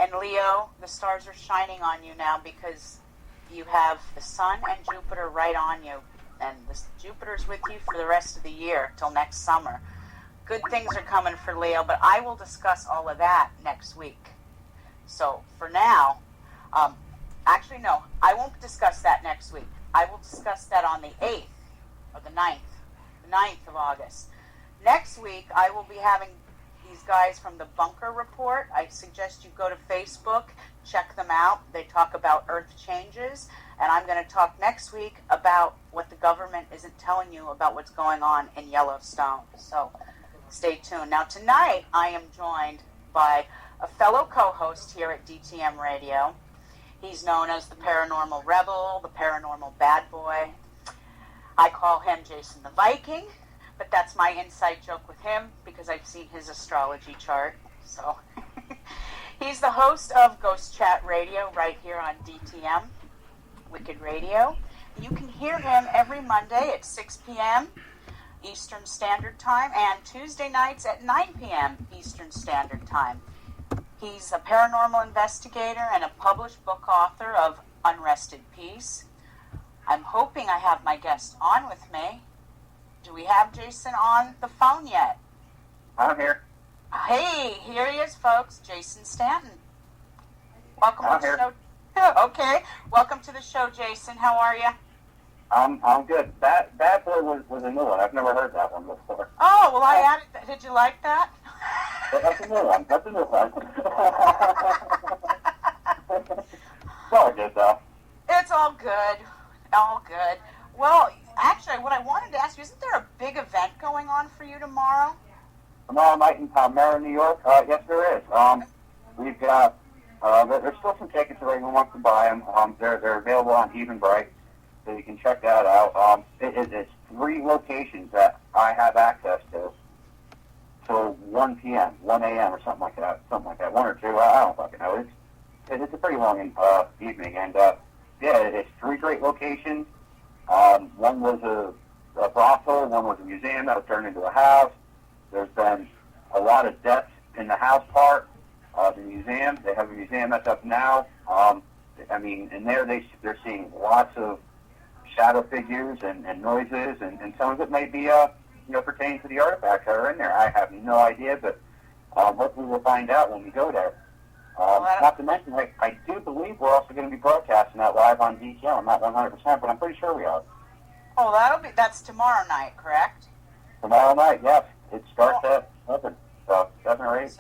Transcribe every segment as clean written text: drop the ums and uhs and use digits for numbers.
And Leo, the stars are shining on you now because you have the Sun and Jupiter right on you. And Jupiter's with you for the rest of the year, till next summer. Good things are coming for Leo, but I will discuss all of that next week. So for now, actually no, I won't discuss that next week. I will discuss that on the 8th or the 9th of August. Next week, I will be having these guys from the Bunker Report. I suggest you go to Facebook, check them out. They talk about Earth changes, and I'm going to talk next week about what the government isn't telling you about what's going on in Yellowstone. So stay tuned. Now tonight, I am joined by a fellow co-host here at DTM Radio. He's known as the Paranormal Rebel, the Paranormal Bad Boy. I call him Jason the Viking. But that's my inside joke with him because I've seen his astrology chart. So he's the host of Ghost Chat Radio right here on DTM, Wicked Radio. You can hear him every Monday at 6 p.m. Eastern Standard Time and Tuesday nights at 9 p.m. Eastern Standard Time. He's a paranormal investigator and a published book author of Unrested Peace. I'm hoping I have my guest on with me. Do we have Jason on the phone yet? I'm here. Hey, here he is, folks. Jason Stanton. Welcome I'm to the here. show. Okay. Welcome to the show, Jason. How are you? I'm good. Bad Boy was a new one. I've never heard that one before. Oh, well, I added that. Did you like that? That's a new one. It's all good, though. It's all good. All good. Well, actually, what I wanted to ask you, isn't there a big event going on for you tomorrow? Tomorrow night in Palmyra, New York? Yes, there is. We've got, there's still some tickets if anyone wants to buy them. They're available on Eventbrite, so you can check that out. It's 3 locations that I have access to till 1 p.m., 1 a.m. or something like that, 1 or 2, I don't fucking know. It's a pretty long evening, and yeah, it's 3 great locations. One was a brothel, one was a museum that was turned into a house. There's been a lot of deaths in the house part of the museum. They have a museum that's up now. In there they're seeing lots of shadow figures and noises, and some of it may be pertaining to the artifacts that are in there. I have no idea, but hopefully we'll find out when we go there. Not to mention, I do believe we're also going to be broadcasting that live on DTM. I'm not 100%, but I'm pretty sure we are. Oh, that's tomorrow night, correct? Tomorrow night, yes. It starts at 7, so 7 or 8.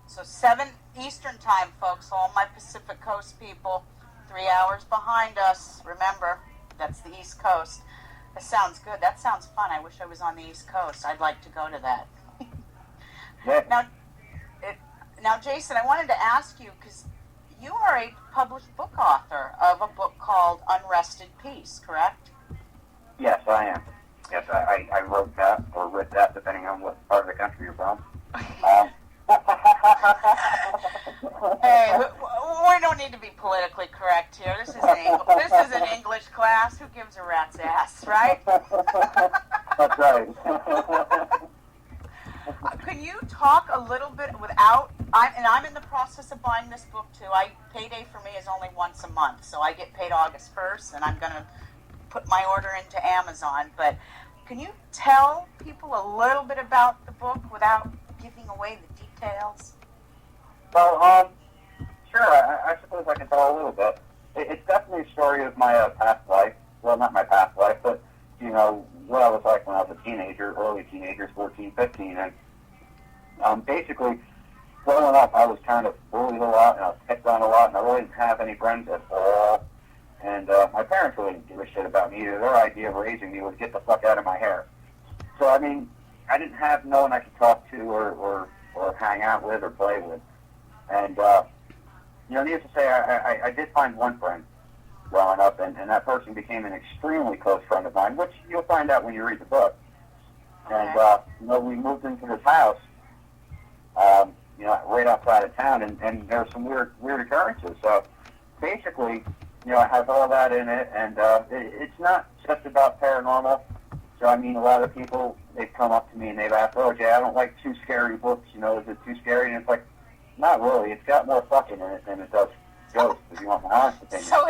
So 7 Eastern Time, folks, all my Pacific Coast people, 3 hours behind us. Remember, that's the East Coast. That sounds good. That sounds fun. I wish I was on the East Coast. I'd like to go to that. Yeah. Now, Jason, I wanted to ask you, because you are a published book author of a book called Unrested Peace, correct? Yes, I am. Yes, I wrote that, or read that, depending on what part of the country you're from. Hey, we don't need to be politically correct here. This is an English class. Who gives a rat's ass, right? That's right. Can you talk a little bit I'm in the process of buying this book too. Payday for me is only once a month, so I get paid August 1st, and I'm going to put my order into Amazon. But can you tell people a little bit about the book without giving away the details? Well, sure, I suppose I can tell a little bit. It's definitely a story of my past life. Well, not my past life, but, what I was like when I was a teenager, early teenager, 14, 15. And basically, growing up, I was kind of bullied a lot, and I was picked on a lot, and I really didn't have any friends at all. And my parents really didn't give a shit about me either. Their idea of raising me was get the fuck out of my hair. So, I didn't have no one I could talk to or hang out with or play with. And, needless to say, I did find one friend growing up, and that person became an extremely close friend of mine, which you'll find out when you read the book. Okay. And, we moved into this house, right outside of town, and there were some weird occurrences. So, basically, I have all that in it, and it's not just about paranormal. So, a lot of people, they've come up to me and they've asked, oh, Jay, I don't like too scary books, is it too scary? And it's like, Not really. It's got more fucking in it than it does ghosts, if you want my honest opinion. So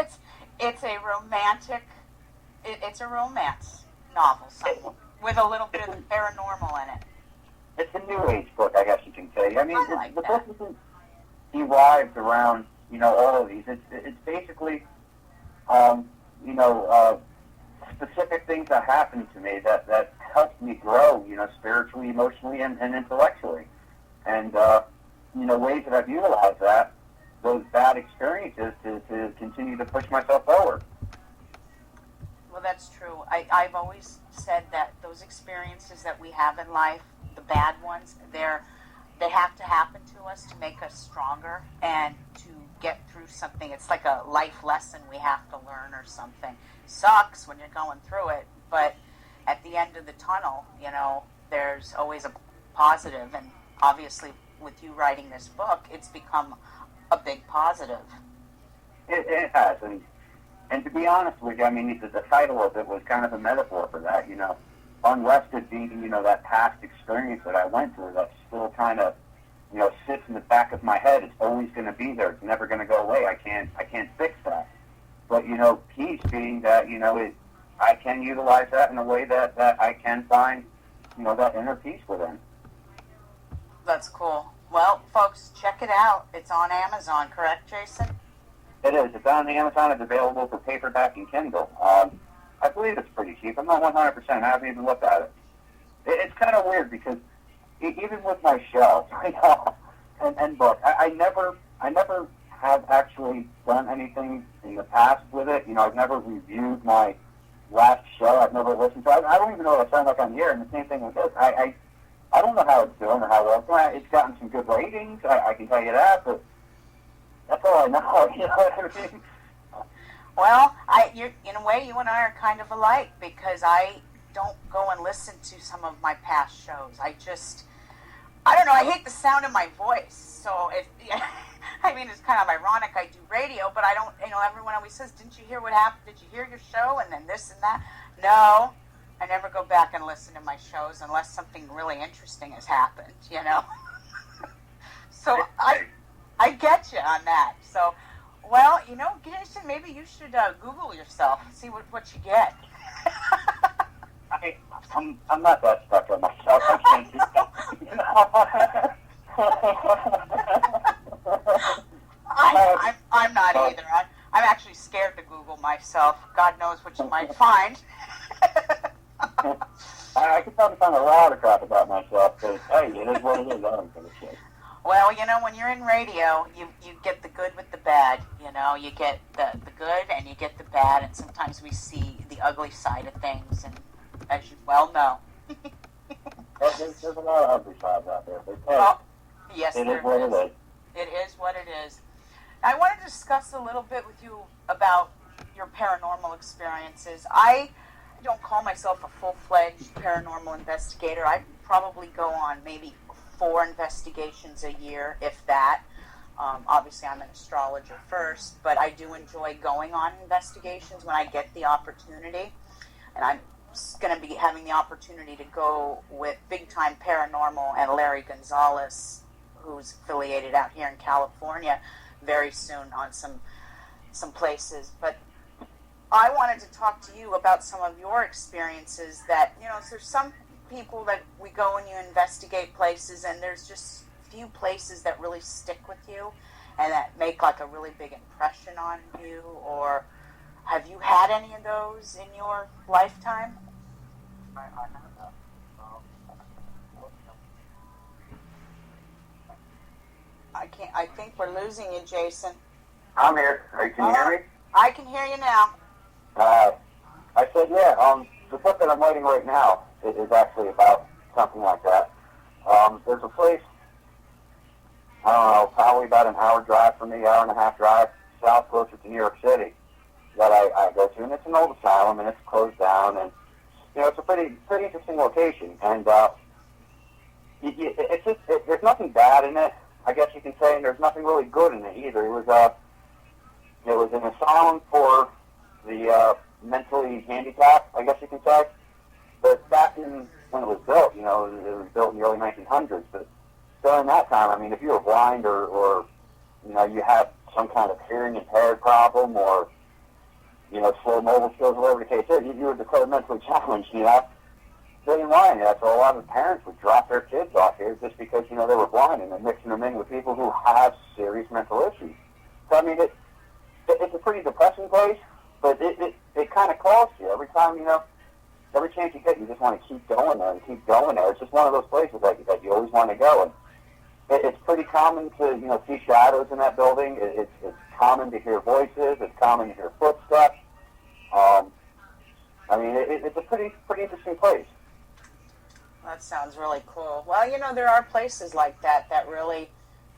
it's a romantic, it's a romance novel, with a little bit of the paranormal in it. It's a new age book, I guess you can say. I mean, like the that. book isn't derived around, all of these. It's basically, specific things that happened to me that helped me grow, spiritually, emotionally, and intellectually. And, ways that I've utilized those bad experiences to continue to push myself forward. Well, that's true. I've always said that those experiences that we have in life, the bad ones, they have to happen to us to make us stronger and to get through something. It's like a life lesson we have to learn or something. Sucks when you're going through it, but at the end of the tunnel, there's always a positive, and obviously with you writing this book, it's become a big positive. It has, and to be honest with you, I mean, the title of it was kind of a metaphor for that, unrested being, that past experience that I went through that still kind of, sits in the back of my head. It's always going to be there. It's never going to go away. I can't fix that. But, peace being that, I can utilize that in a way that I can find, that inner peace within. That's cool. Well, folks, check it out. It's on Amazon, correct, Jason? It is. It's on Amazon. It's available for paperback and Kindle. I believe it's pretty cheap. I'm not 100%. I haven't even looked at it. It's kind of weird because even with my show and book, I never have actually done anything in the past with it. I've never reviewed my last show. I've never listened to it. I don't even know what I sound like on the air. And the same thing with this. I don't know how it's doing or how well it's going. It's gotten some good ratings. I can tell you that, but that's all I know. You know what I mean? Well, in a way, you and I are kind of alike because I don't go and listen to some of my past shows. I don't know. I hate the sound of my voice. So I mean, it's kind of ironic. I do radio, but I don't. Everyone always says, "Didn't you hear what happened? Did you hear your show?" And then this and that. No. I never go back and listen to my shows unless something really interesting has happened, So I get you on that. So, well, Jason, maybe you should Google yourself, see what you get. I'm not that stuck on myself. I can't do that. I'm not either. I'm actually scared to Google myself. God knows what you might find. I could probably find a lot of crap about myself, because, hey, it is what it is. I don't give a shit. Well, when you're in radio, you get the good with the bad. You get the good and you get the bad, and sometimes we see the ugly side of things, and as you well know. There's a lot of ugly sides out there, but hey, yes, it is what it is. It is what it is. I want to discuss a little bit with you about your paranormal experiences. I don't call myself a full-fledged paranormal investigator. I probably go on maybe 4 investigations a year, if that. Obviously, I'm an astrologer first, but I do enjoy going on investigations when I get the opportunity. And I'm going to be having the opportunity to go with Big Time Paranormal and Larry Gonzalez, who's affiliated out here in California, very soon on some places. But I wanted to talk to you about some of your experiences that, there's some people that we go and you investigate places and there's just few places that really stick with you and that make like a really big impression on you, or have you had any of those in your lifetime? I think we're losing you, Jason. I'm here. Can you hear me? I can hear you now. I said, yeah, the book that I'm writing right now is actually about something like that. There's a place, I don't know, probably about an hour drive from me, hour and a half drive, south closer to New York City, that I go to, and it's an old asylum, and it's closed down, and, it's a pretty interesting location, and there's nothing bad in it, I guess you can say, and there's nothing really good in it either. It was an asylum for the mentally handicapped, I guess you can say. But back when it was built, it was built in the early 1900s. But during that time, I mean, if you were blind or you know, you have some kind of hearing impaired problem or, you know, slow mobile skills, whatever the case is, you were declared mentally challenged, you know. They didn't mind that, so a lot of parents would drop their kids off here just because, you know, they were blind and they're mixing them in with people who have serious mental issues. So, I mean, it's a pretty depressing place, but it kind of calls you every time, you know, every chance you get, you just want to keep going there and keep going there. It's just one of those places that you always want to go. And it's pretty common to, you know, see shadows in that building. It's common to hear voices. It's common to hear footsteps. I mean, it's a pretty interesting place. That sounds really cool. Well, you know, there are places like that that really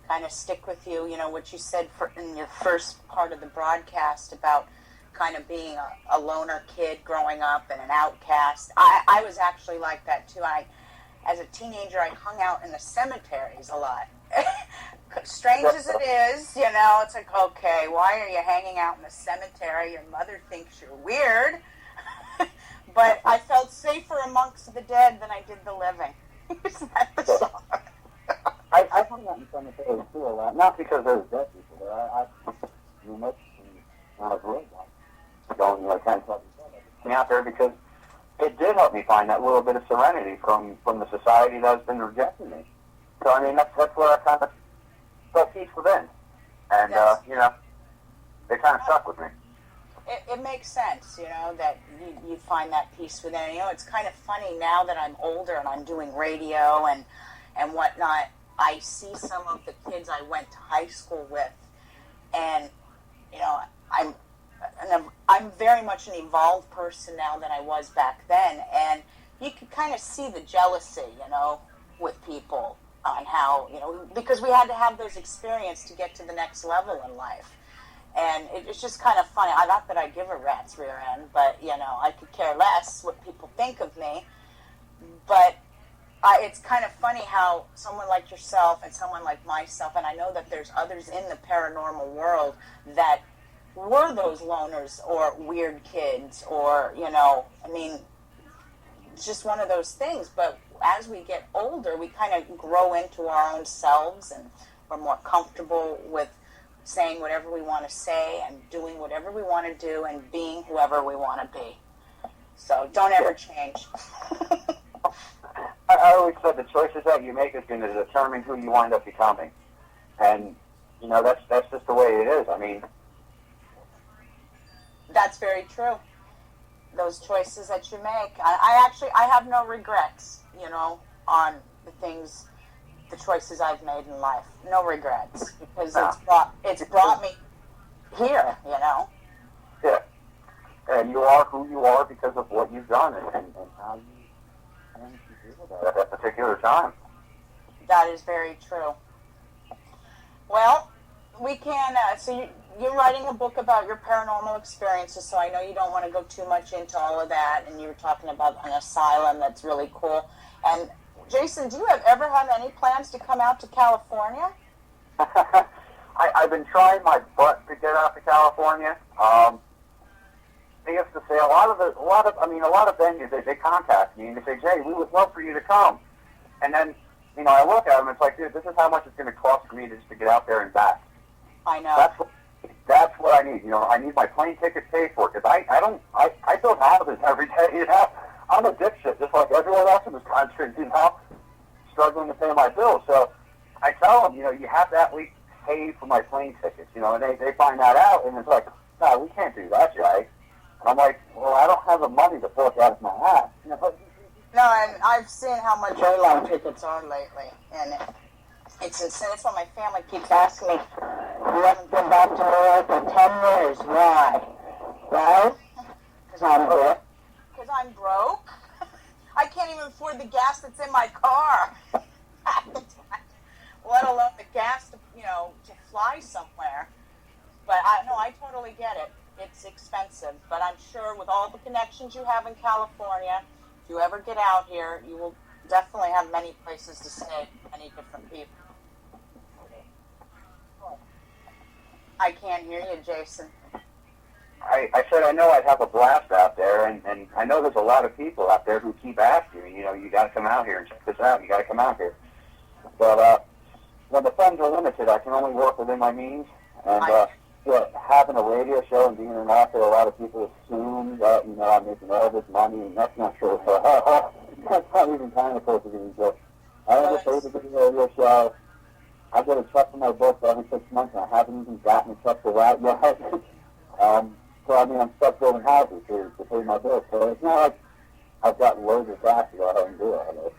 kind of stick with you. You know, what you said in your first part of the broadcast about kind of being a loner kid growing up and an outcast. I was actually like that, too. As a teenager, I hung out in the cemeteries a lot. Strange as it is, you know, it's like, okay, why are you hanging out in the cemetery? Your mother thinks you're weird. But I felt safer amongst the dead than I did the living. Is that the song? I hung out in cemeteries too a lot, not because there's dead people there. I you much not avoid that. Going, you know, 10, 12 me out there because it did help me find that little bit of serenity from the society that has been rejecting me. So, I mean, that's where I kind of felt peace within. And, yes. You know, they kind of stuck with me. It makes sense, you know, that you find that peace within. You know, it's kind of funny now that I'm older and I'm doing radio and whatnot. I see some of the kids I went to high school with, and, you know, I'm very much an evolved person now than I was back then, and you can kind of see the jealousy, you know, with people on how, you know, because we had to have those experiences to get to the next level in life. And it's just kind of funny. Not that I give a rat's rear end, but, you know, I could care less what people think of me. But it's kind of funny how someone like yourself and someone like myself, and I know that there's others in the paranormal world that were those loners or weird kids or, you know, I mean, it's just one of those things. But as we get older, we kind of grow into our own selves and we're more comfortable with saying whatever we want to say and doing whatever we want to do and being whoever we want to be. So don't ever change. I always said the choices that you make is going to determine who you wind up becoming. And, you know, that's just the way it is. I mean, that's very true. Those choices that you make. I have no regrets, you know, on the things, the choices I've made in life. No regrets, because it's brought me here, you know. Yeah. And you are who you are because of what you've done and how you feel at that particular time. That is very true. Well, we can, so you're writing a book about your paranormal experiences, so I know you don't want to go too much into all of that, and you were talking about an asylum that's really cool. And Jason, do you ever have any plans to come out to California? I've been trying my butt to get out to California. Needless to say, a lot of venues they contact me and they say, Jay, we would love for you to come. And then, you know, I look at them and it's like, dude, this is how much it's going to cost for me just to get out there and back. I know. That's what I need. You know, I need my plane ticket paid for because I build houses every day. You know, I'm a dipshit just like everyone else in this country. You know, struggling to pay my bills. So I tell them, you know, you have to at least pay for my plane tickets. You know, and they find that out and it's like, no, we can't do that, Jay. I'm like, well, I don't have the money to fork out of my ass. You know? No, and I've seen how much airline tickets are lately, and it's insane. That's why my family keeps asking me, you haven't been back to New York in 10 years. Why? Right? Because I'm broke. Because I'm broke? I can't even afford the gas that's in my car. Let alone the gas to, you know, to fly somewhere. But I totally get it. It's expensive, but I'm sure with all the connections you have in California, if you ever get out here, you will definitely have many places to stay, many different people. I can't hear you, Jason. I said I know I'd have a blast out there, and I know there's a lot of people out there who keep asking me, you know, you got to come out here and check this out, you got to come out here. But when the funds are limited, I can only work within my means. And having a radio show and being an author, a lot of people assume that, I'm making all this money, and that's not true. That's not even kind of close to being true. I have a radio show. I get a check for my book every 6 months, and I haven't even gotten a check for that yet. So, I'm stuck building houses to pay my bills. So it's not like I've got loads of cash to go ahead and do it.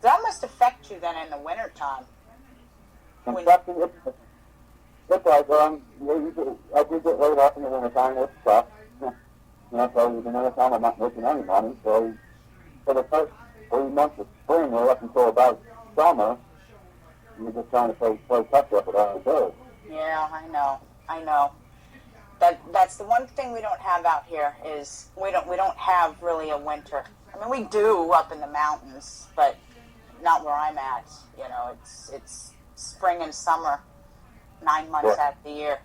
That must affect you then in the wintertime. It's like, I did get laid off in the wintertime, which sucks. So the winter time I'm not making any money. So for the first 3 months of spring, or up until about summer, you're just trying to play catch up with all the bills. Yeah, I know. That's the one thing we don't have out here is we don't have really a winter. I mean, we do up in the mountains, but not where I'm at. It's spring and summer, 9 months out of the year.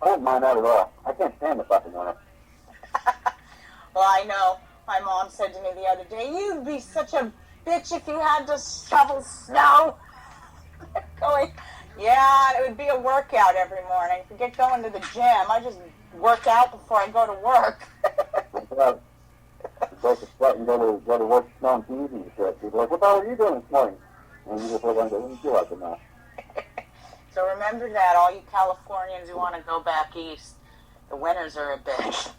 I don't mind that at all. I can't stand the fucking winter. Well, I know. My mom said to me the other day, "You'd be such a bitch if you had to shovel snow." Going, yeah, it would be a workout every morning. Forget going to the gym. I just work out before I go to work. Go to sweat and go to work smelling TV and shit. People are like, what the hell are you doing this morning? And you just look and go, what do you feel like enough? So remember that, all you Californians who want to go back east, the winters are a bitch.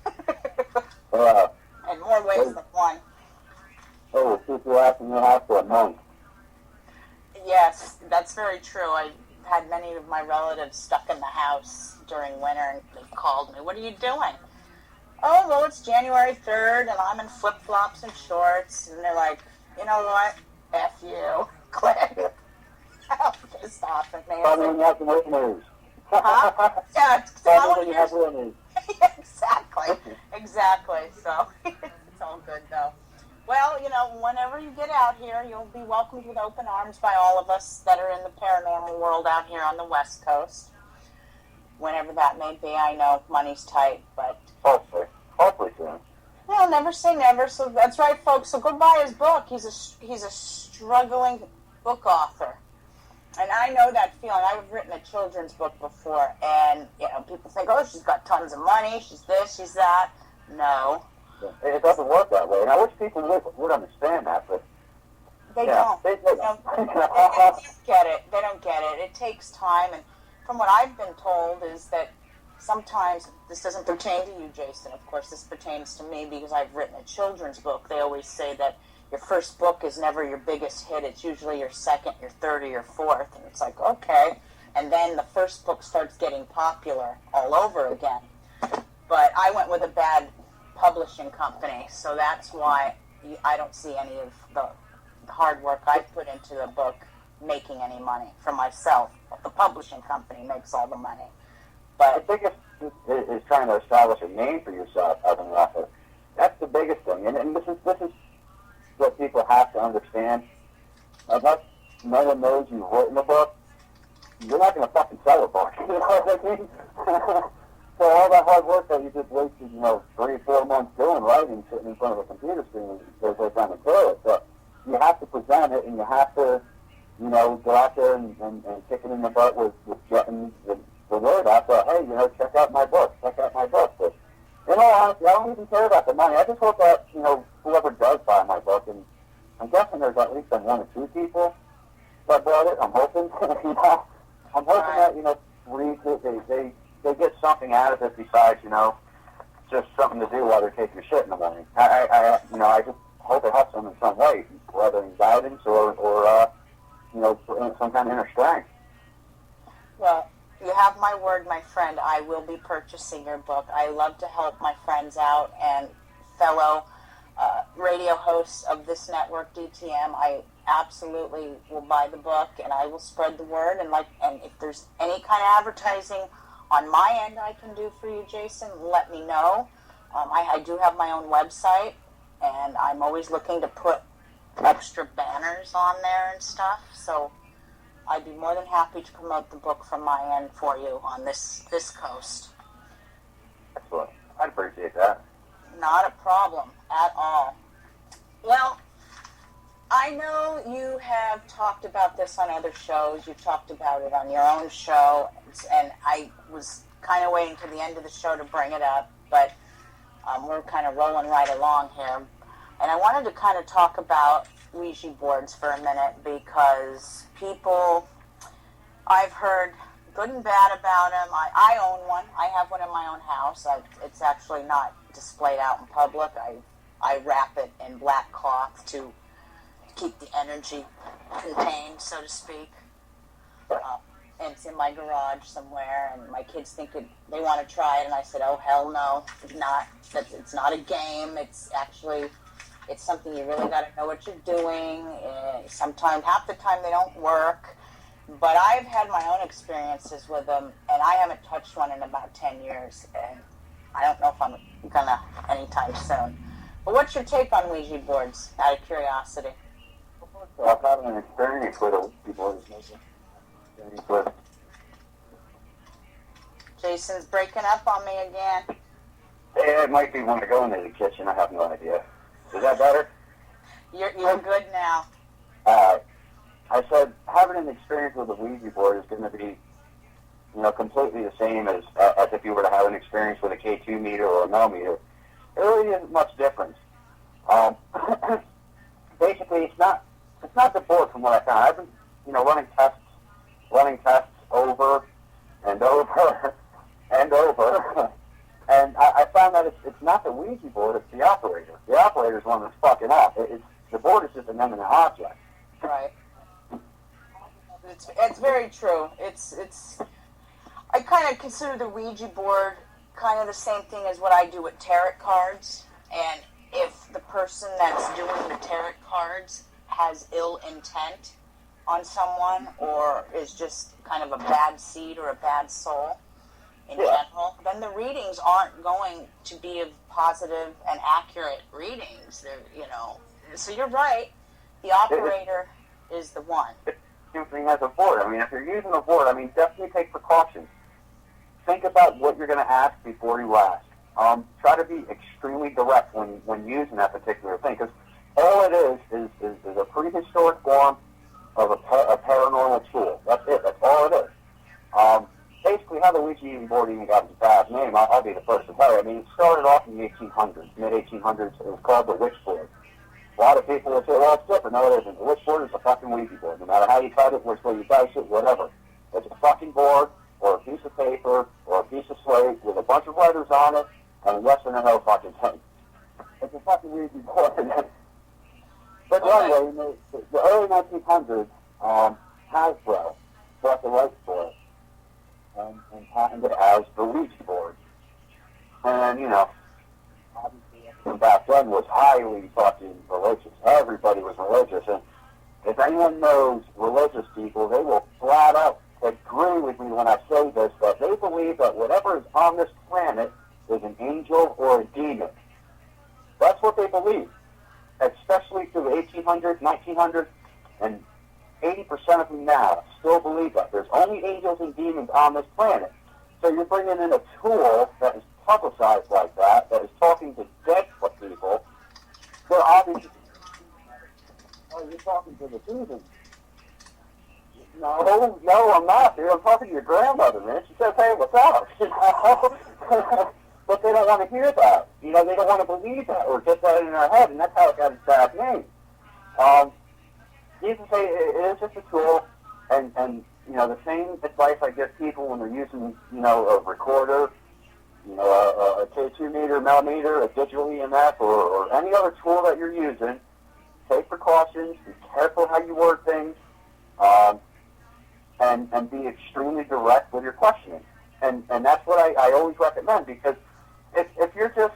In more ways than one. Oh, we'll keep you out in your house for a month. Yes, that's very true. I had many of my relatives stuck in the house during winter, and they've called me, "What are you doing?" "Oh, well, it's January 3rd, and I'm in flip-flops and shorts." And they're like, "You know what? F you. Click." I'm pissed off at me. Probably when you have some real news. Huh? Yeah, Probably when you have real news. Exactly. So it's all good, though. Well, whenever you get out here, you'll be welcomed with open arms by all of us that are in the paranormal world out here on the West Coast. Whenever that may be, I know money's tight, but... Hopefully soon. Well, never say never. So that's right, folks. So go buy his book. He's a struggling book author. And I know that feeling. I've written a children's book before, and, people think, oh, she's got tons of money, she's this, she's that. No. It doesn't work that way. And I wish people would understand that, but... They don't. They don't get it. They don't get it. It takes time, and from what I've been told is that sometimes, this doesn't pertain to you, Jason, of course, this pertains to me because I've written a children's book. They always say that your first book is never your biggest hit. It's usually your second, your third, or your fourth. And it's like, okay. And then the first book starts getting popular all over again. But I went with a bad publishing company, so that's why I don't see any of the hard work I put into the book making any money for myself. The publishing company makes all the money. But the biggest is trying to establish a name for yourself as an author. That's the biggest thing, and this is what people have to understand. Unless no one knows you've written a book, you're not going to fucking sell a book. You know what I mean? So all that hard work that you just wasted, 3 or 4 months doing, writing, sitting in front of a computer screen, they're trying to kill it. But you have to present it, and you have to, go out there and kick it in the butt with getting the word out there. Hey, check out my book. Check out my book. But in all honesty, I don't even care about the money. I just hope that, whoever does buy my book, and I'm guessing there's at least been 1 or 2 people that bought it. I'm hoping, I'm hoping that, read it, they get something out of it besides, just something to do while they're taking a shit in the morning. I just hope it helps them in some way, whether in guidance or some kind of inner strength. Well, you have my word, my friend. I will be purchasing your book. I love to help my friends out and fellow radio hosts of this network, DTM. I absolutely will buy the book, and I will spread the word. And if there's any kind of advertising on my end I can do for you, Jason, let me know. I do have my own website, and I'm always looking to put extra banners on there and stuff. So I'd be more than happy to promote the book from my end for you on this coast. Excellent. I'd appreciate that. Not a problem at all. Well, I know you have talked about this on other shows. You've talked about it on your own show, and I was kind of waiting to the end of the show to bring it up, but we're kind of rolling right along here. And I wanted to kind of talk about Ouija boards for a minute because I've heard good and bad about them. I own one. I have one in my own house. It's actually not displayed out in public. I wrap it in black cloth to keep the energy contained, so to speak. And it's in my garage somewhere, and my kids think they want to try it, and I said, oh, hell no, it's not. It's not a game. It's something you really got to know what you're doing. Sometimes, half the time, they don't work. But I've had my own experiences with them, and I haven't touched one in about 10 years, and I don't know if I'm going to anytime soon. But what's your take on Ouija boards, out of curiosity? I've had an experience with a Ouija board. Jason's breaking up on me again. It might be when I go into the kitchen. I have no idea. Is that better? You're good now. I said having an experience with a Ouija board is going to be, completely the same as if you were to have an experience with a K2 meter or a millimeter. It really isn't much difference. Basically, it's not the board from what I found. I've been, running tests over and over and over, and I found that it's not the Ouija board, it's the operator. The operator's the one that's fucking up. The board is just an eminent object. Right. It's very true. I kind of consider the Ouija board kind of the same thing as what I do with tarot cards, and if the person that's doing the tarot cards has ill intent on someone or is just kind of a bad seed or a bad soul in general, then the readings aren't going to be of positive and accurate readings. So you're right. The operator is the one. Same thing as a board. If you're using a board, definitely take precautions. Think about what you're going to ask before you ask. Try to be extremely direct when using that particular thing, because all it is a prehistoric form of a paranormal tool. That's it. That's all it is. Basically, how the Ouija board even got its bad name, I'll be the first to tell you. It started off in the 1800s, mid-1800s. It was called the witch board. A lot of people would say, well, it's different. No, it isn't. The witch board is a fucking Ouija board. No matter how you cut it, which way you dice it, whatever. It's a fucking board or a piece of paper or a piece of slate with a bunch of letters on it and a yes and a no fucking thing. It's a fucking Ouija board. But anyway, in the early 1900s, Hasbro bought the rights for it and patented it as the Ouija board. And, obviously, back then was highly fucking religious. Everybody was religious. And if anyone knows religious people, they will flat out agree with me when I say this, that they believe that whatever is on this planet is an angel or a demon. That's what they believe. Especially through the 1800s, 1900s, and 80% of them now still believe that. There's only angels and demons on this planet. So you're bringing in a tool that is publicized like that is talking to dead people. They're obviously, oh, you're talking to the demons. No, I'm not, dude. I'm talking to your grandmother, man. She says, hey, what's up? But they don't want to hear that. They don't want to believe that or get that in their head, and that's how it got its bad name. You can say it is just a tool, and the same advice I give people when they're using, a recorder, a K2 meter, millimeter, a digital EMF, or any other tool that you're using. Take precautions, be careful how you word things, and be extremely direct with your questioning. And that's what I always recommend, because if you're just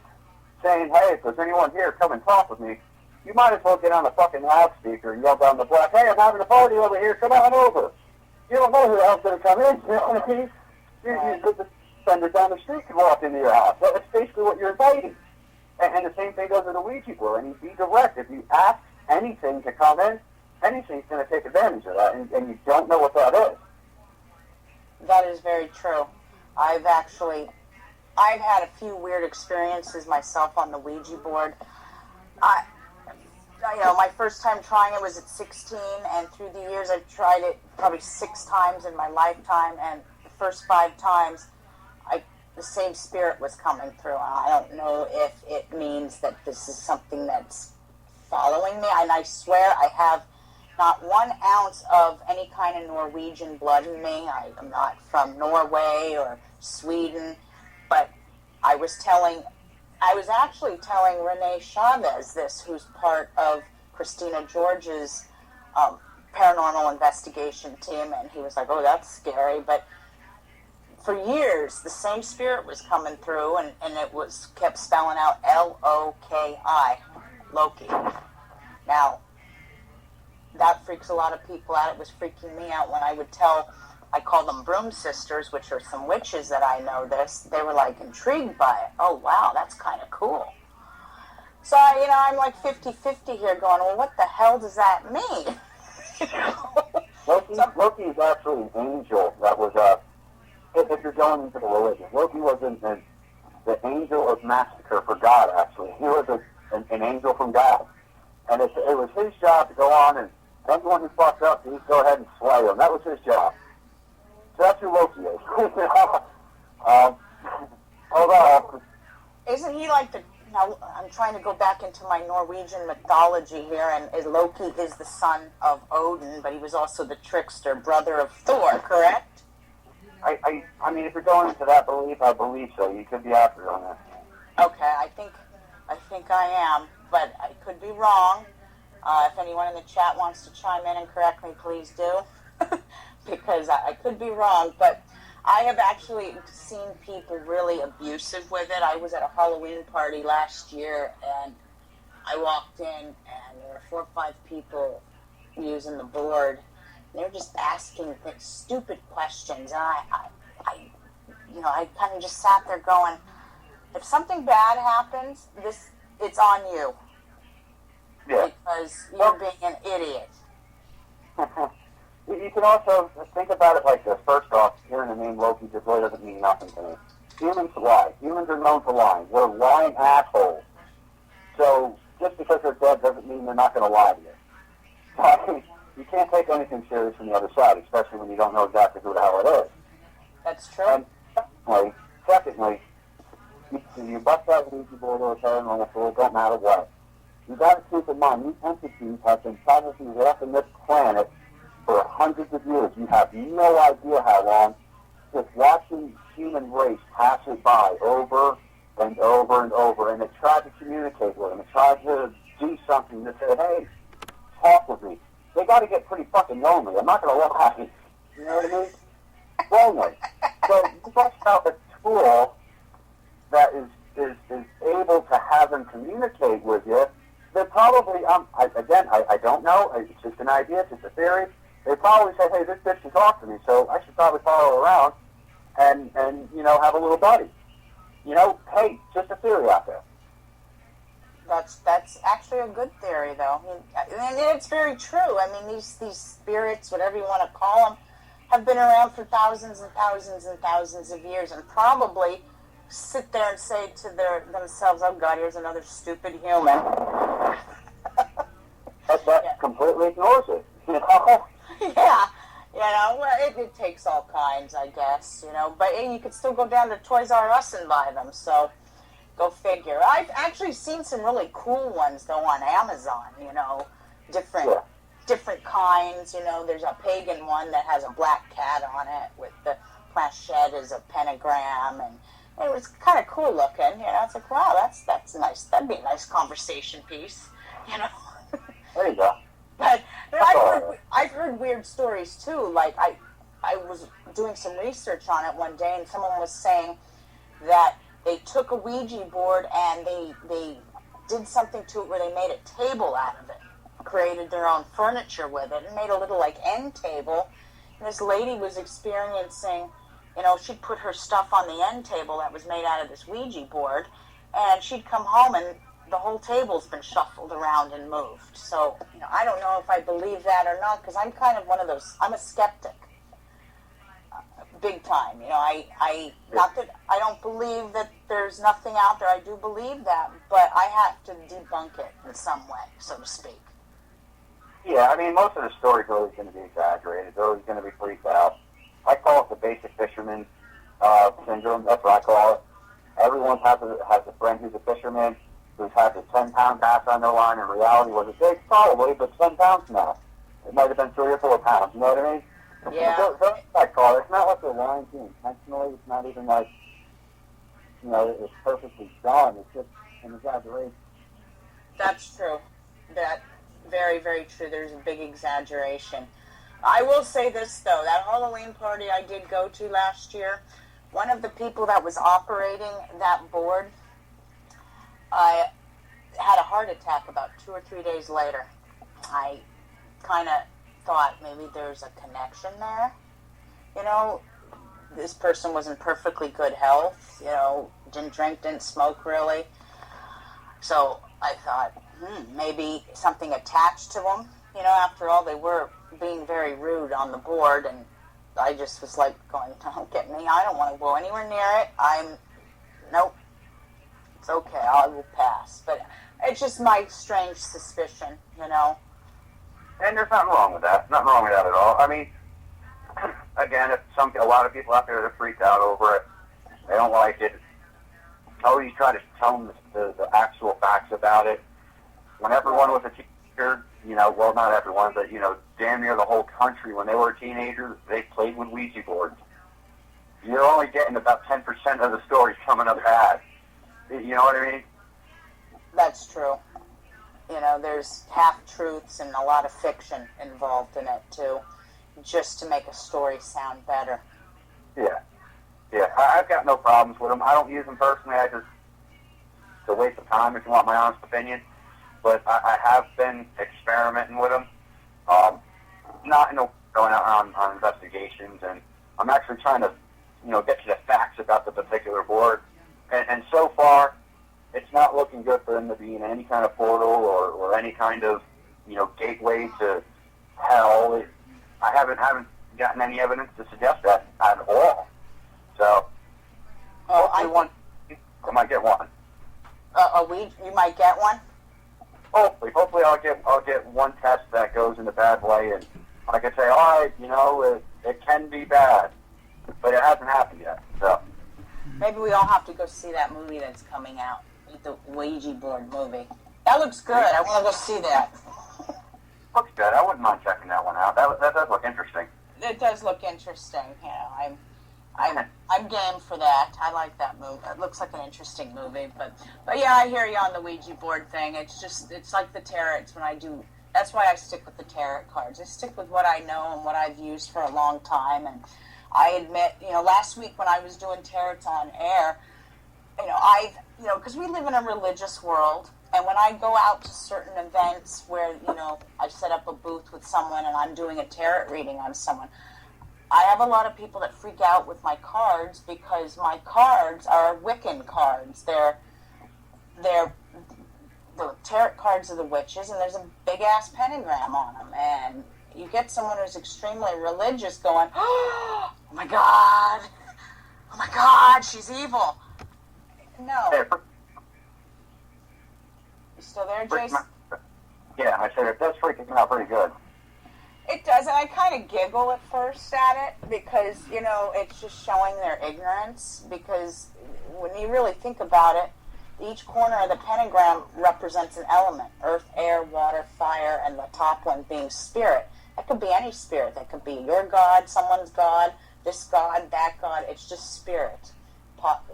saying, hey, if there's anyone here, come and talk with me, you might as well get on a fucking loudspeaker and yell down the block, hey, I'm having a party over here, come on over. You don't know who the hell's going to come in, you know what I mean? The sender down the street can walk into your house. That's basically what you're inviting. And the same thing goes with the Ouija board. Be direct. If you ask anything to come in, anything's going to take advantage of that, and you don't know what that is. That is very true. I've had a few weird experiences myself on the Ouija board. my first time trying it was at 16, and through the years I've tried it probably 6 times in my lifetime, and the first 5 times the same spirit was coming through. I don't know if it means that this is something that's following me, and I swear I have not 1 ounce of any kind of Norwegian blood in me. I'm not from Norway or Sweden, but I was actually telling Renee Chavez this, who's part of Christina George's paranormal investigation team, and he was like, oh, that's scary. But for years, the same spirit was coming through, and it kept spelling out L-O-K-I, Loki. Now, that freaks a lot of people out. It was freaking me out when I call them broom sisters, which are some witches that I know this. They were like intrigued by it. Oh, wow, that's kind of cool. So, I'm like 50-50 here going, well, what the hell does that mean? Loki is actually an angel that was, if you're going into the religion, Loki was the angel of massacre for God, actually. He was an angel from God. And it was his job to go on and everyone who fucked up, he'd go ahead and slay them. That was his job. So that's who Loki is. Hold on. Isn't he like now I'm trying to go back into my Norwegian mythology here, and Loki is the son of Odin, but he was also the trickster, brother of Thor, correct? I mean, if you're going into that belief, I believe so. You could be accurate on that. Okay, I think I am, but I could be wrong. If anyone in the chat wants to chime in and correct me, please do, because I could be wrong. But I have actually seen people really abusive with it. I was at a Halloween party last year, and I walked in, and there were 4 or 5 people using the board. They were just asking stupid questions, and I kind of just sat there going, if something bad happens, it's on you. Yeah. Because you're being an idiot. You can also think about it like this. First off, hearing the name Loki just really doesn't mean nothing to me. Humans lie. Humans are known for lying. We're lying assholes. So just because they're dead doesn't mean they're not going to lie to you. So, I mean, you can't take anything serious from the other side, especially when you don't know exactly who the hell it is. That's true. And secondly, you bust out with Ouija board or a paranormal tool, don't matter what. You got to keep in mind, these entities have been probably walking this planet for hundreds of years. You have no idea how long. Just watching human race pass it by over and over and over, and they tried to communicate with them. They tried to do something to say, hey, talk with me. They got to get pretty fucking lonely. I'm not going to lie. You know what I mean? Lonely. So you bust out a tool that is able to have them communicate with you. They're probably, I don't know. It's just an idea. It's just a theory. They probably say, hey, this bitch can talk to me, so I should probably follow her around and have a little buddy. Hey, just a theory out there. That's actually a good theory, though. And it's very true. I mean, these spirits, whatever you want to call them, have been around for thousands and thousands and thousands of years, and probably sit there and say to themselves, oh, God, here's another stupid human. That completely ignores it. Yeah. It takes all kinds, I guess, But you could still go down to Toys R Us and buy them, so go figure. I've actually seen some really cool ones, though, on Amazon, different kinds. There's a pagan one that has a black cat on it with the planchette as a pentagram, and it was kind of cool looking. It's like, wow, that's nice. That'd be a nice conversation piece, There you go. But I've heard weird stories too. Like I was doing some research on it one day, and someone was saying that they took a Ouija board and they did something to it where they made a table out of it, created their own furniture with it, and made a little end table. And this lady was experiencing, she'd put her stuff on the end table that was made out of this Ouija board, and she'd come home and the whole table's been shuffled around and moved. So, I don't know if I believe that or not, because I'm kind of one of those, I'm a skeptic. big time. You know, I not that I don't believe that there's nothing out there. I do believe that, but I have to debunk it in some way, so to speak. Yeah, I mean, most of the stories are always going to be exaggerated. They're always going to be freaked out. I call it the basic fisherman syndrome. That's what I call it. Everyone has a friend who's a fisherman who's had a 10-pound bass on their line. In reality, was it big? Probably, but 10 pounds now. It might have been 3 or 4 pounds. You know what I mean? Yeah. That's what I call it. It's not like they're lying to you intentionally. It's not even like, you know, it's perfectly done. It's just an exaggeration. That's true. That very, very true. There's a big exaggeration. I will say this, though. That Halloween party I did go to last year, one of the people that was operating that board had a heart attack about 2 or 3 days later. I kind of thought maybe there's a connection there. You know, this person was in perfectly good health, you know, didn't drink, didn't smoke really. So I thought, maybe something attached to them. You know, after all, they were being very rude on the board, and I just was like going, don't get me, I don't want to go anywhere near it. Nope, it's okay, I will pass. But it's just my strange suspicion, you know. And there's nothing wrong with that. Nothing wrong with that at all. I mean, again, if a lot of people out there are freaked out over it, they don't like it. Always try to tell them the actual facts about it. When everyone was a teenager, you know, well, not everyone, but, you know, damn near the whole country, when they were a teenager, they played with Ouija boards. You're only getting about 10% of the stories coming up bad. You know what I mean? That's true. You know, there's half-truths and a lot of fiction involved in it, too, just to make a story sound better. Yeah. Yeah, I've got no problems with them. I don't use them personally. It's a waste of time, if you want my honest opinion. But I have been experimenting with them. Not, you know, going out on investigations, and I'm actually trying to, you know, get to the facts about the particular board. And so far, it's not looking good for them to be in any kind of portal or any kind of, you know, gateway to hell. I haven't gotten any evidence to suggest that at all. So, hopefully I might get one. You might get one? Hopefully I'll get one test that goes in the bad way, and I can say, all right, you know, it can be bad, but it hasn't happened yet. So maybe we all have to go see that movie that's coming out, the Ouija board movie. That looks good. I want to go see that. Looks good. I wouldn't mind checking that one out. That does look interesting. It does look interesting. You know, I'm game for that. I like that movie. It looks like an interesting movie. But yeah, I hear you on the Ouija board thing. It's like the tarot. It's when I do. That's why I stick with the tarot cards. I stick with what I know and what I've used for a long time. And I admit, you know, last week when I was doing tarot on air, you know, because we live in a religious world. And when I go out to certain events where, you know, I set up a booth with someone and I'm doing a tarot reading on someone, I have a lot of people that freak out with my cards because my cards are Wiccan cards. They're the tarot cards of the witches, and there's a big-ass pentagram on them. And you get someone who's extremely religious going, oh my God, she's evil. No. You still there, Jason? Yeah, I said it does freak me out pretty good. It does, and I kind of giggle at first at it because, you know, it's just showing their ignorance. Because when you really think about it, each corner of the pentagram represents an element: earth, air, water, fire, and the top one being spirit. That could be any spirit. That could be your God, someone's God, this God, that God. It's just spirit.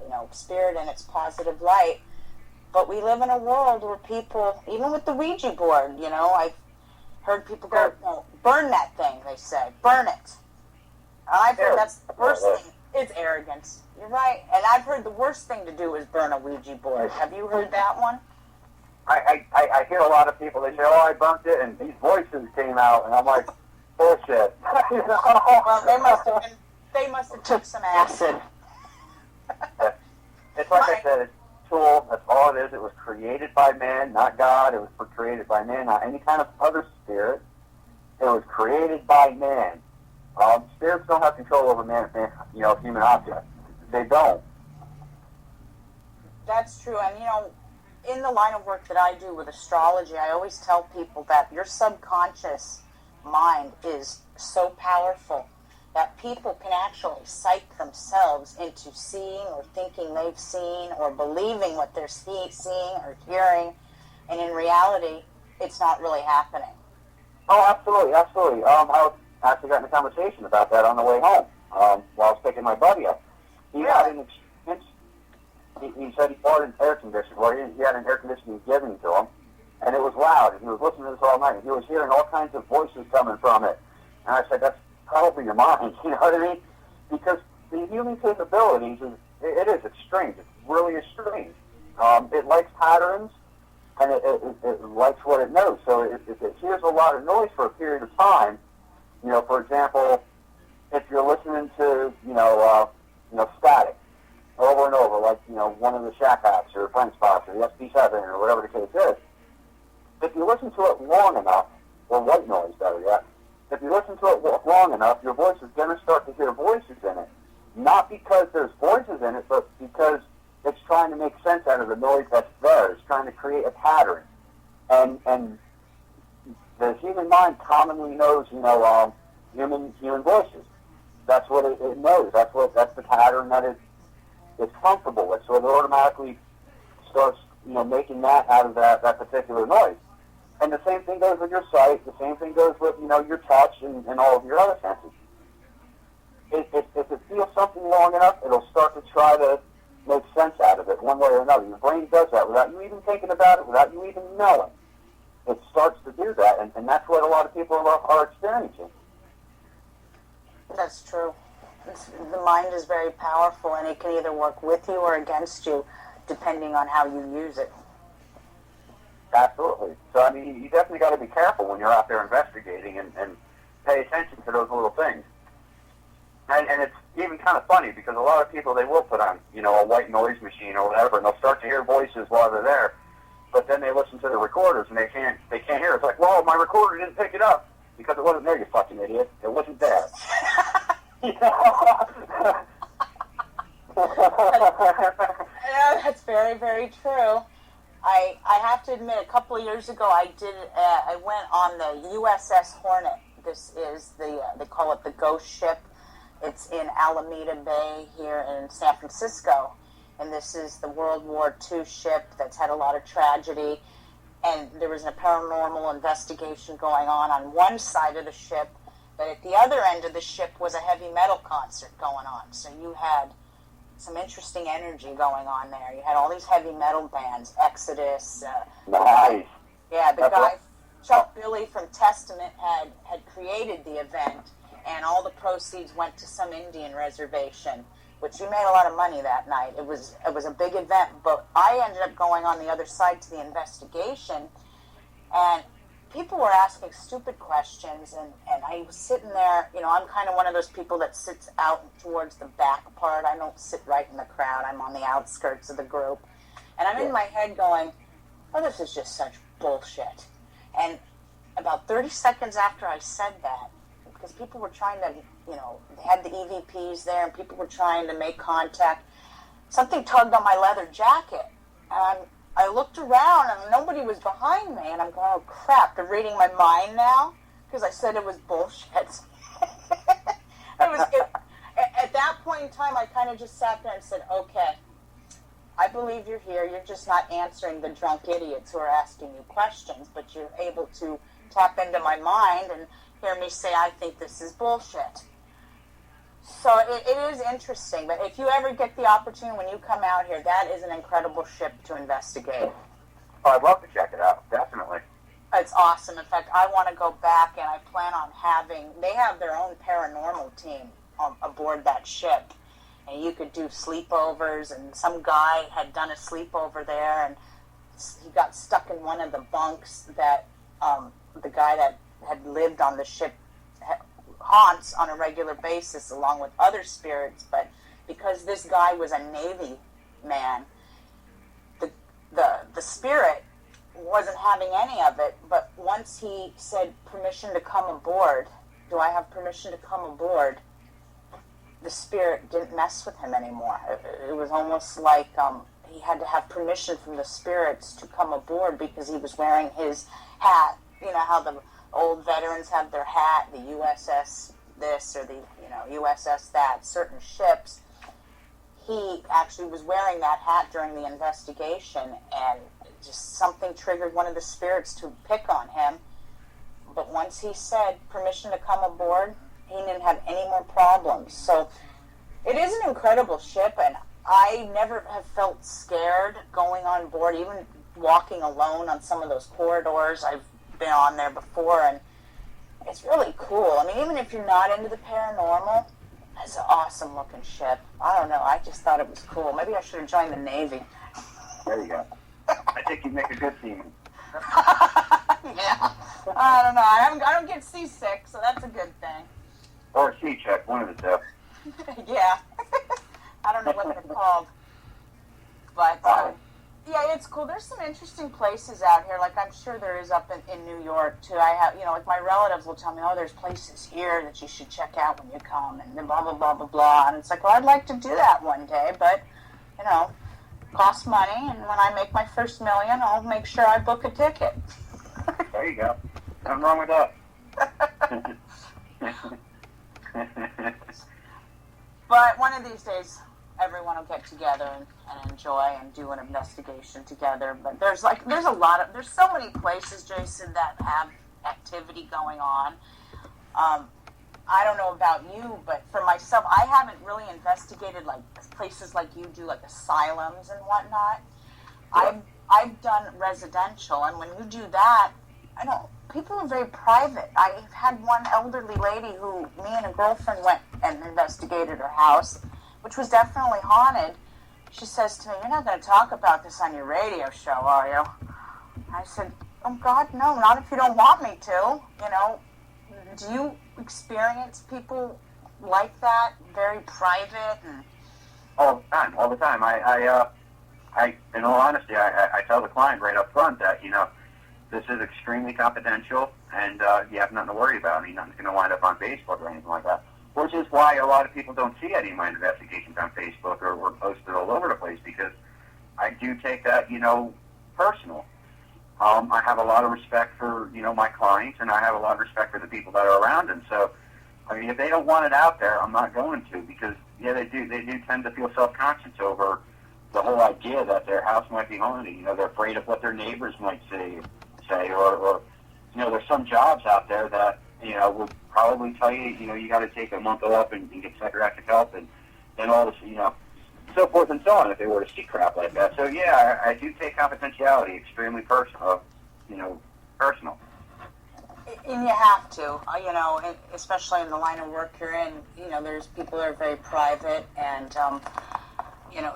You know, spirit in its positive light. But we live in a world where people, even with the Ouija board, you know, I've heard people go, no, burn that thing, they say. Burn it. And I've heard that's the worst thing. It's arrogance. You're right. And I've heard the worst thing to do is burn a Ouija board. Have you heard that one? I hear a lot of people, they say, oh, I burnt it, and these voices came out, and I'm like, bullshit. Well, they must have took some acid. It's like I said, it's a tool. That's all it is. It was created by man, not God. It was created by man, not any kind of other spirit. It was created by man. Spirits don't have control over human objects. They don't. That's true. And, in the line of work that I do with astrology, I always tell people that your subconscious mind is so powerful that people can actually psych themselves into seeing or thinking they've seen or believing what they're seeing or hearing, and in reality, it's not really happening. Oh, absolutely, absolutely. I actually got in a conversation about that on the way home while I was picking my buddy up. He had an experience. He said he bought an air conditioner. Well, he had an air conditioning given to him, and it was loud, and he was listening to this all night, and he was hearing all kinds of voices coming from it. And I said, that's probably your mind, you know what I mean? Because the human capabilities, it's strange. It really is strange. It likes patterns, and it likes what it knows. So if it hears a lot of noise for a period of time, for example, if you're listening to, static over and over, like, one of the Shack Hacks or Friend Spots or the SB7 or whatever the case is, if you listen to it long enough, or white noise better yet, if you listen to it long enough, your voice is going to start to hear voices in it. Not because there's voices in it, but because it's trying to make sense out of the noise that's there. It's trying to create a pattern. And the human mind commonly knows, human voices. That's what it knows. That's the pattern that it's comfortable with. So it automatically starts, making that out of that particular noise. And the same thing goes with your sight. The same thing goes with, your touch and all of your other senses. If it feels something long enough, it'll start to try to make sense out of it one way or another. Your brain does that without you even thinking about it, without you even knowing. It starts to do that, and that's what a lot of people are experiencing. That's true. The mind is very powerful, and it can either work with you or against you, depending on how you use it. Absolutely. So, you definitely got to be careful when you're out there investigating and pay attention to those little things. And it's even kind of funny because a lot of people, they will put on, a white noise machine or whatever, and they'll start to hear voices while they're there. But then they listen to the recorders and they can't hear it. It's like, well, my recorder didn't pick it up because it wasn't there, you fucking idiot. It wasn't there. Yeah, that's very, very true. I have to admit, a couple of years ago, I went on the USS Hornet. This is they call it the ghost ship. It's in Alameda Bay here in San Francisco. And this is the World War II ship that's had a lot of tragedy. And there was a paranormal investigation going on one side of the ship. But at the other end of the ship was a heavy metal concert going on. So you had some interesting energy going on there. You had all these heavy metal bands, Exodus. Nice. Yeah, the guy, Chuck Billy from Testament, had created the event, and all the proceeds went to some Indian reservation, which we made a lot of money that night. It was a big event, but I ended up going on the other side to the investigation, and people were asking stupid questions, and I was sitting there, I'm kind of one of those people that sits out towards the back part. I don't sit right in the crowd. I'm on the outskirts of the group. And I'm in my head going, oh, this is just such bullshit. And about 30 seconds after I said that, because people were trying to, they had the EVPs there, and people were trying to make contact, something tugged on my leather jacket. And I looked around, and nobody was behind me, and I'm going, oh, crap, they're reading my mind now? Because I said it was bullshit. At that point in time, I kind of just sat there and said, okay, I believe you're here. You're just not answering the drunk idiots who are asking you questions, but you're able to tap into my mind and hear me say, I think this is bullshit. So it is interesting, but if you ever get the opportunity when you come out here, that is an incredible ship to investigate. Oh, I'd love to check it out, definitely. It's awesome. In fact, I want to go back, and I plan on they have their own paranormal team aboard that ship. And you could do sleepovers, and some guy had done a sleepover there, and he got stuck in one of the bunks that the guy that had lived on the ship haunts on a regular basis along with other spirits. But because this guy was a Navy man, the spirit wasn't having any of it. But once he said permission to come aboard, do I have permission to come aboard, the spirit didn't mess with him anymore. It was almost like he had to have permission from the spirits to come aboard because he was wearing his hat. You know how the old veterans have their hat, the USS this or the USS that, certain ships. He actually was wearing that hat during the investigation, and just something triggered one of the spirits to pick on him. But once he said permission to come aboard, he didn't have any more problems. So it is an incredible ship, and I never have felt scared going on board, even walking alone on some of those corridors. I've been on there before, and it's really cool. I mean, even if you're not into the paranormal, it's an awesome looking ship. I don't know, I just thought it was cool. Maybe I should have joined the Navy. There you go. I think you'd make a good seaman. Yeah. I don't know. I don't get seasick, so that's a good thing. Or a sea check, one of the two. Yeah. I don't know what they're called. But, yeah, it's cool. There's some interesting places out here. Like, I'm sure there is up in New York, too. I have, like my relatives will tell me, oh, there's places here that you should check out when you come, and blah, blah, blah, blah, blah. And it's like, well, I'd like to do that one day, but, costs money, and when I make my first million, I'll make sure I book a ticket. There you go. Nothing wrong with that. But one of these days, everyone will get together and enjoy and do an investigation together. But there's so many places, Jason, that have activity going on. I don't know about you, but for myself, I haven't really investigated like places like you do, like asylums and whatnot. Yeah. I've done residential, and when you do that, I know people are very private. I've had one elderly lady who me and a girlfriend went and investigated her house, which was definitely haunted. She says to me, "You're not going to talk about this on your radio show, are you?" I said, "Oh God, no, not if you don't want me to." Do you experience people like that, very private? And all the time. I in all honesty, I tell the client right up front that, this is extremely confidential, and you have nothing to worry about. I mean, nothing's going to wind up on Facebook or anything like that. Which is why a lot of people don't see any of my investigations on Facebook or posted all over the place, because I do take that, personal. I have a lot of respect for, my clients, and I have a lot of respect for the people that are around them. So, I mean, if they don't want it out there, I'm not going to, because, they do tend to feel self-conscious over the whole idea that their house might be haunted. They're afraid of what their neighbors might say, or there's some jobs out there that, will probably tell you, you got to take a month off and get psychiatric help and all this, so forth and so on, if they were to see crap like that. So, yeah, I do take confidentiality extremely personal. And you have to, especially in the line of work you're in. There's people that are very private, and,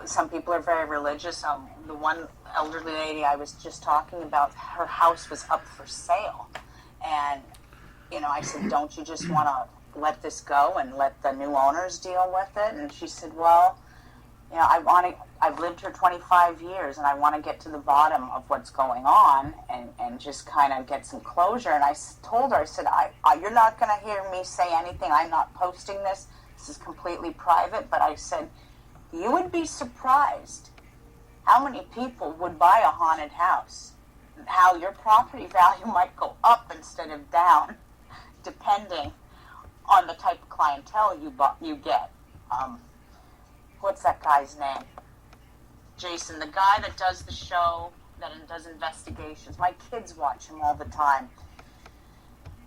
some people are very religious. The one elderly lady I was just talking about, her house was up for sale. And, I said, don't you just want to let this go and let the new owners deal with it? And she said, well, I've lived here 25 years, and I want to get to the bottom of what's going on and just kind of get some closure. And I told her, I said, you're not going to hear me say anything. I'm not posting this. This is completely private. But I said, you would be surprised how many people would buy a haunted house, how your property value might go up instead of down, depending on the type of clientele you get. What's that guy's name? Jason, the guy that does the show, that does investigations. My kids watch him all the time.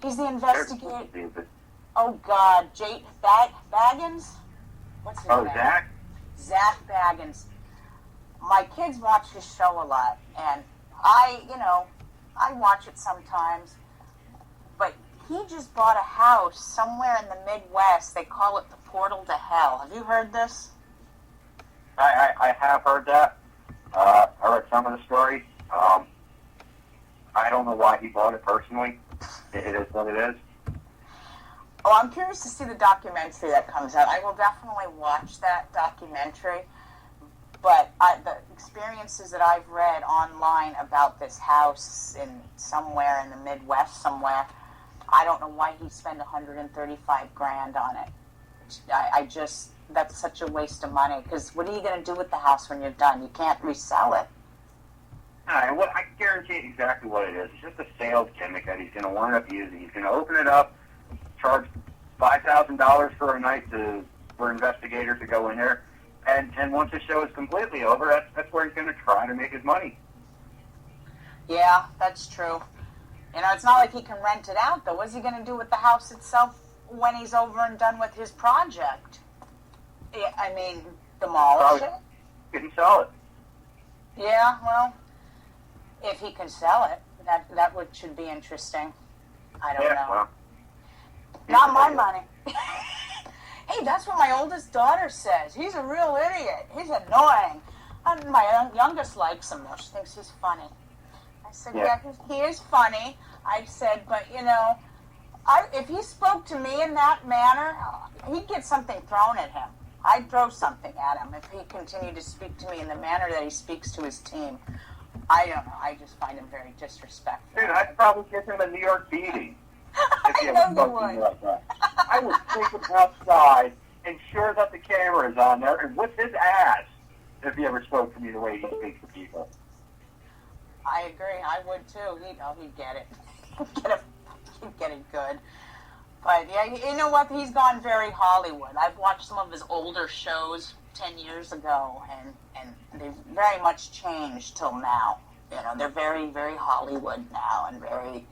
He's the investigator. Oh, God. Baggins? What's his name? Zach? Zach Baggins. My kids watch his show a lot, and I watch it sometimes. But he just bought a house somewhere in the Midwest. They call it the Portal to Hell. Have you heard this? I have heard that. I read some of the stories. I don't know why he bought it personally. It is what it is. Oh, I'm curious to see the documentary that comes out. I will definitely watch that documentary. But the experiences that I've read online about this house somewhere in the Midwest somewhere, I don't know why he spent 135 grand on it. I just, that's such a waste of money, because what are you going to do with the house when you're done? You can't resell it. I guarantee exactly what it is. It's just a sales gimmick that he's going to wind up using. He's going to open it up, charge $5,000 for a night for investigators to go in there, and once the show is completely over, that's where he's going to try to make his money. Yeah, that's true. You know, it's not like he can rent it out, though. What's he going to do with the house itself when he's over and done with his project? Yeah, I mean, demolish it? He can sell it. Yeah, well, if he can sell it, that should be interesting. I don't know. Well, not my money. Hey, that's what my oldest daughter says. He's a real idiot. He's annoying. And my youngest likes him, though. She thinks he's funny. I said, yeah, he is funny. I said, but, you know, if he spoke to me in that manner, he'd get something thrown at him. I'd throw something at him if he continued to speak to me in the manner that he speaks to his team. I don't know. I just find him very disrespectful. Dude, I'd probably give him a New York beating. I know you would. Like that. I would take him outside, ensure that the camera is on there, and whip his ass if he ever spoke to me the way he speaks to people. I agree. I would too. He'd get it. He'd get it good. But yeah, you know what? He's gone very Hollywood. I've watched some of his older shows 10 years ago, and they've very much changed till now. You know, they're very, very Hollywood now, and very,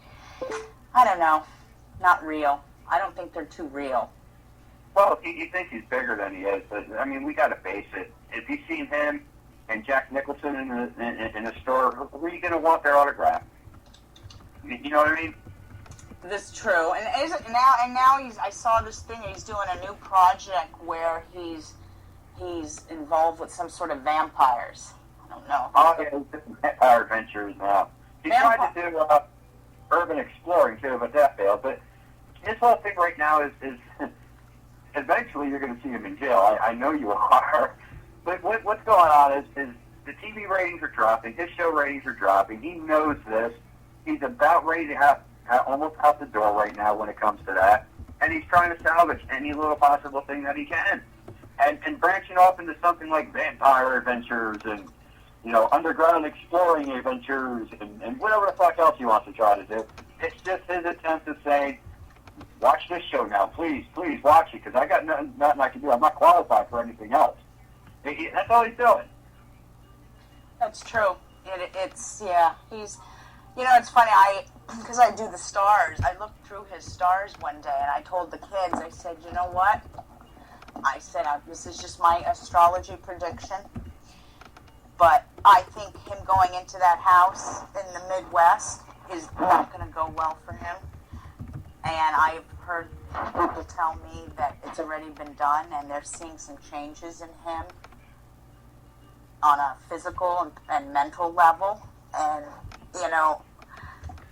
I don't know, not real. I don't think they're too real. Well, you think he's bigger than he is, but I mean, we got to face it. If you've seen him and Jack Nicholson in a store, who are you going to want their autograph? You know what I mean? This is true, and now I saw this thing. He's doing a new project where he's involved with some sort of vampires. I don't know. Oh, yeah, vampire adventures now. He tried to do urban exploring too, but that failed. But his whole thing right now is eventually you're going to see him in jail. I know you are. But what's going on is the TV ratings are dropping. His show ratings are dropping. He knows this. He's about ready to have almost out the door right now when it comes to that. And he's trying to salvage any little possible thing that he can. And branching off into something like vampire adventures and, you know, underground exploring adventures and whatever the fuck else he wants to try to do. It's just his attempt to say, watch this show now, please watch it, because I got nothing I can do. I'm not qualified for anything else. That's all he's doing. That's true. It's he's, you know, it's funny, because I do the stars, I looked through his stars one day, and I told the kids, I said, you know what? I said, this is just my astrology prediction, but I think him going into that house in the Midwest is not going to go well for him. And I've heard people tell me that it's already been done, and they're seeing some changes in him on a physical and mental level. And, you know,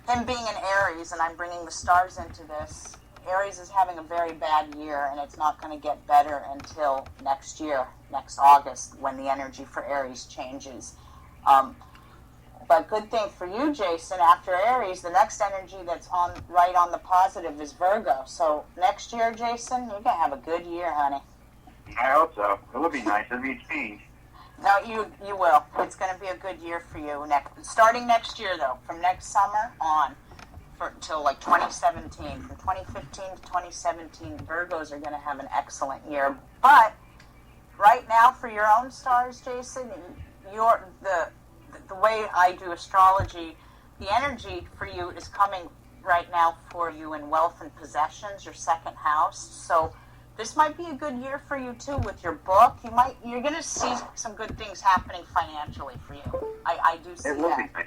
him being in Aries, and I'm bringing the stars into this, Aries is having a very bad year, and it's not going to get better until next year, next August, when the energy for Aries changes. But good thing for you, Jason, after Aries, the next energy that's right on the positive is Virgo. So next year, Jason, you're going to have a good year, honey. I hope so. It would be nice. It would be a change. No, you will. It's going to be a good year for you. Starting next year, though, from next summer on, till like 2017, from 2015 to 2017, Virgos are going to have an excellent year. But right now, for your own stars, Jason, the way I do astrology, the energy for you is coming right now for you in wealth and possessions, your second house. So this might be a good year for you too with your book. You're going to see some good things happening financially for you. I do see that.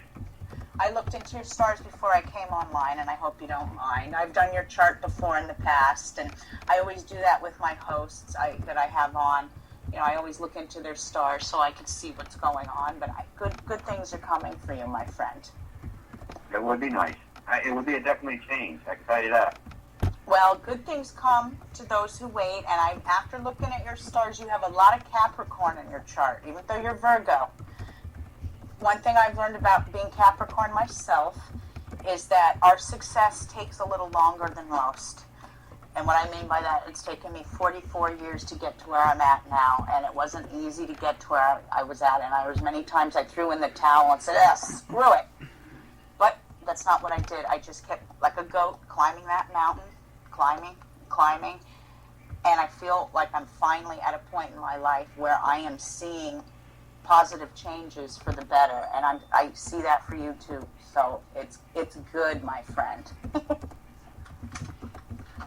I looked into your stars before I came online, and I hope you don't mind. I've done your chart before in the past, and I always do that with my hosts that I have on. You know, I always look into their stars so I can see what's going on. But good things are coming for you, my friend. It would be nice. It would be a definitely change. I can tell you that. Well, good things come to those who wait. And after looking at your stars, you have a lot of Capricorn in your chart, even though you're Virgo. One thing I've learned about being Capricorn myself is that our success takes a little longer than most. And what I mean by that, it's taken me 44 years to get to where I'm at now, and it wasn't easy to get to where I was at, and many times I threw in the towel and said, screw it. But that's not what I did. I just kept, like a goat, climbing that mountain, climbing, and I feel like I'm finally at a point in my life where I am seeing positive changes for the better, and I see that for you too. So it's good, my friend.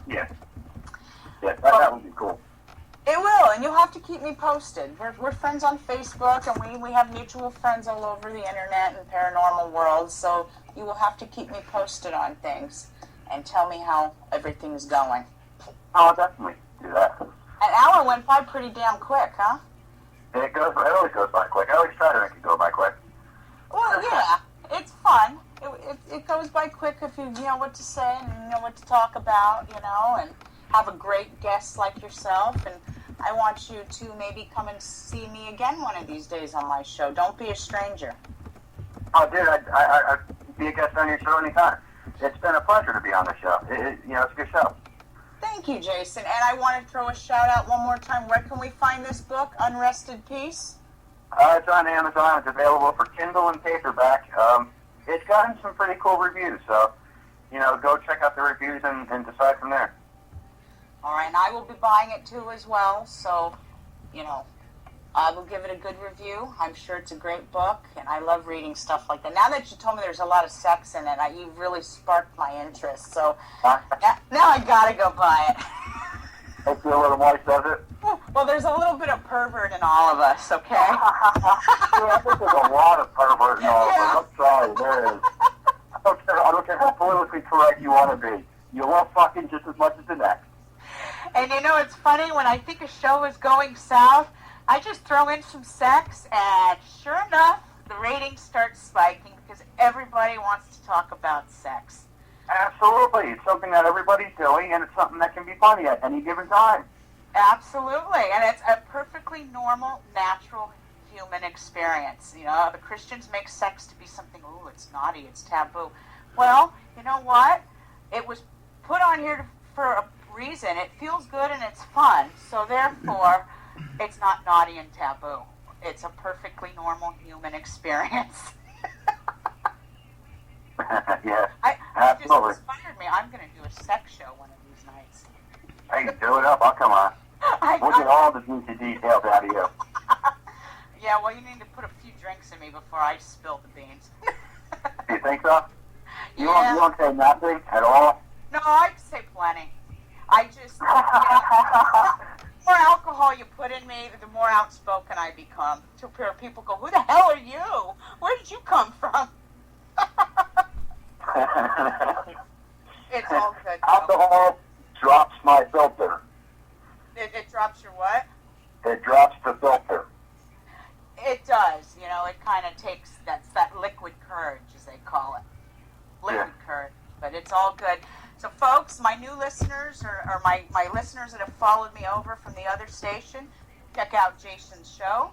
Yeah. Yeah, that would be cool. It will, and you'll have to keep me posted. We're friends on Facebook, and we have mutual friends all over the internet and paranormal world, so you will have to keep me posted on things and tell me how everything's going. I'll definitely do that. An hour went by pretty damn quick, huh? It always goes by quick. I always try to make it go by quick. Well, yeah, it's fun. It goes by quick if you know what to say and you know what to talk about, and have a great guest like yourself. And I want you to maybe come and see me again one of these days on my show. Don't be a stranger. Oh, dude, I'd be a guest on your show anytime. It's been a pleasure to be on the show. It's a good show. Thank you, Jason. And I want to throw a shout out one more time. Where can we find this book, Unrested Peace? It's on Amazon. It's available for Kindle and paperback. It's gotten some pretty cool reviews, so, go check out the reviews and decide from there. All right, and I will be buying it too as well, so, I will give it a good review. I'm sure it's a great book, and I love reading stuff like that. Now that you told me there's a lot of sex in it, you've really sparked my interest, so now I gotta go buy it. I feel a little moist, does it? Well, there's a little bit of pervert in all of us, okay? I think there's a lot of pervert in all of us. I'm sorry, there is. I don't care how politically correct you want to be. You love fucking just as much as the next. And it's funny, when I think a show is going south, I just throw in some sex, and sure enough, the ratings start spiking because everybody wants to talk about sex. Absolutely. It's something that everybody's doing, and it's something that can be funny at any given time. Absolutely. And it's a perfectly normal, natural human experience. The Christians make sex to be something, it's naughty, it's taboo. Well, you know what? It was put on here for a reason. It feels good and it's fun. So therefore, it's not naughty and taboo. It's a perfectly normal human experience. Yes, absolutely. It just inspired me. I'm going to do a sex show one of these nights. Hey, do it up. I'll come on. We'll get all the juicy details out of you. Yeah, well, you need to put a few drinks in me before I spill the beans. You think so? You Yeah. won't say nothing at all? No, I'd say plenty. I just, the more alcohol you put in me, the more outspoken I become. To where people go, who the hell are you? Where did you come from? It's all good. Alcohol drops my filter. It drops your what? It drops the filter. It does. It kind of takes that liquid courage, as they call it. Liquid courage. But it's all good. So, folks, my new listeners, or my listeners that have followed me over from the other station, check out Jason's show.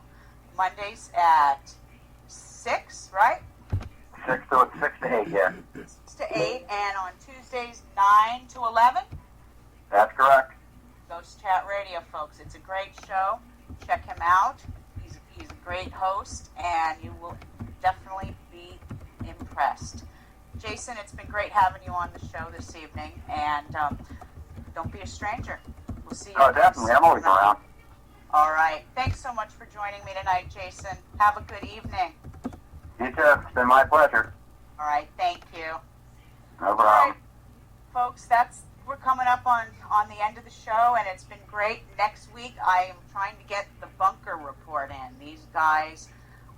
Mondays at 6, right? 6 to 8, yeah. 6 to 8, and on Tuesdays, 9 to 11. That's correct. Ghost Chat Radio, folks. It's a great show. Check him out. He's a great host, and you will definitely be impressed. Jason, it's been great having you on the show this evening, and don't be a stranger. We'll see you. Oh, definitely. I'm always around. All right. Thanks so much for joining me tonight, Jason. Have a good evening. You too. It's been my pleasure. All right. Thank you. No problem. All right, folks, we're coming up on the end of the show, and it's been great. Next week, I am trying to get the bunker report in. These guys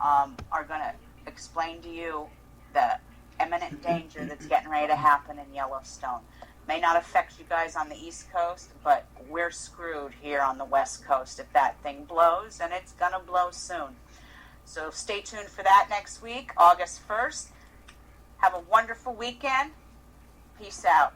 are going to explain to you the imminent danger that's getting ready to happen in Yellowstone. May not affect you guys on the East Coast, but we're screwed here on the West Coast if that thing blows, and it's going to blow soon. So stay tuned for that next week, August 1st. Have a wonderful weekend. Peace out.